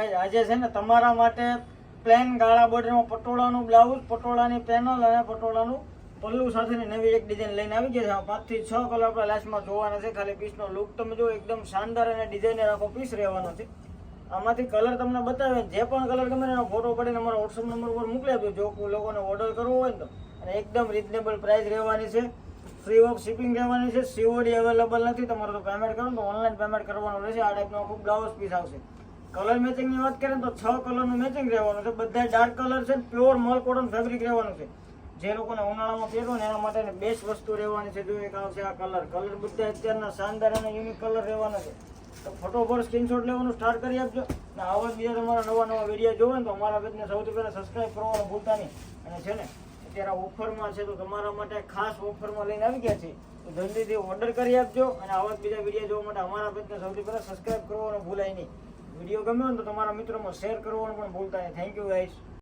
આજે છે ને તમારા માટે પ્લેન ગાળા બોર્ડરમાં પટોળાનું બ્લાઉઝ, પટોળાની પેનલ અને પટોળાનું પલ્લુ સાથેની નવી એક ડિઝાઇન લઈને આવી ગયા છે. 5 થી 6 કલર આપણા લાસ્ટમાં જોવાના છે. ખાલી પીસનો લુક તમે જો એકદમ શાનદાર અને ડિઝાઇનર આખો પીસ રહેવાનો છે. આમાંથી કલર તમને બતાવે, જે પણ કલર ગમે એનો ફોટો પાડીને અમારા વોટ્સઅપ નંબર પર મોકલી આપજો જો કોઈ લોકોને ઓર્ડર કરવો હોય ને તો. અને એકદમ રિઝનેબલ પ્રાઇસ રહેવાની છે, ફ્રી ઓફ શિપિંગ રહેવાની છે. સીઓડી અવેલેબલ નથી, તમારે તો પેમેન્ટ કરો તો ઓનલાઈન પેમેન્ટ કરવાનું રહેશે. આ ટાઈપનો આખું બ્લાઉઝ પીસ આવશે. કલર મેચિંગની વાત કરીએ તો 6 કલરનું મેચિંગ રહેવાનું છે. બધા ડાર્ક કલર છે, પ્યોર મલ કોટન ફેબ્રિક રહેવાનું છે. જે લોકોને ઉનાળામાં પહેરવો ને એના માટે બેસ્ટ વસ્તુ રહેવાની છે. જો એક આવશે આ કલર બધા અત્યારના શાનદાર અને યુનિક કલર રહેવાના છે. તો ફટોફટ સ્ક્રીનશોટ લેવાનું સ્ટાર્ટ કરી આપજો. અને આવા બીજા તમારા નવા વિડીયો જોવે ને તો અમારા પેજને સૌથી પહેલાં સબસ્ક્રાઈબ કરવાનું ભૂલતા નહીં. અને છે ને અત્યારે ઓફરમાં છે તો તમારા માટે ખાસ ઓફરમાં લઈને આવી ગયા છે. તો જલ્દીથી ઓર્ડર કરી આપજો. અને આવા બીજા વિડીયો જોવા માટે અમારા પેજને સૌથી પહેલાં સબસ્ક્રાઈબ કરવાનું ભૂલાય નહીં. વિડીયો ગમ્યો ને તો તમારા મિત્રોમાં શેર કરવાનું પણ ભૂલતા નહીં. Thank you guys.